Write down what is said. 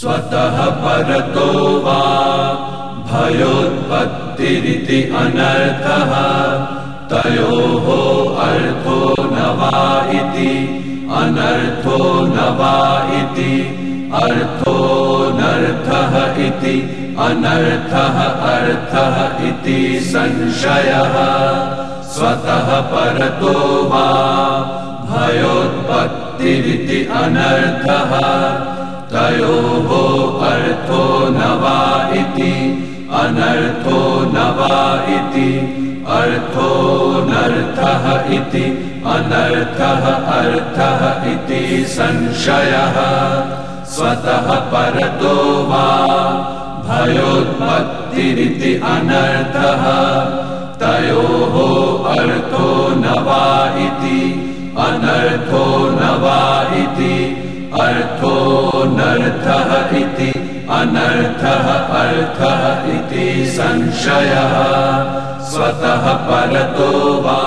स्वतः परतो वा भयोत्पत्तिरिति अनर्थः तयोः अर्थो न वा इति अनर्थो न वा इति अर्थोऽनर्थः इति अनर्थः अर्थः इति संशयः स्वतः परतो वा भयोत्पत्तिरिति अनर्थः तयोः अर्थो न वा इति अनर्थो न वा इति अर्थोऽनर्थः इति अनर्थः अर्थः इति संशयः स्वतः परतो वा भयोत्पत्तिरिति अनर्थः तयोः अर्थो न वा इति अनर्थो न वा इति अर्थोऽनर्थः इति अनर्थः अर्थः इति संशयः स्वतः परतो वा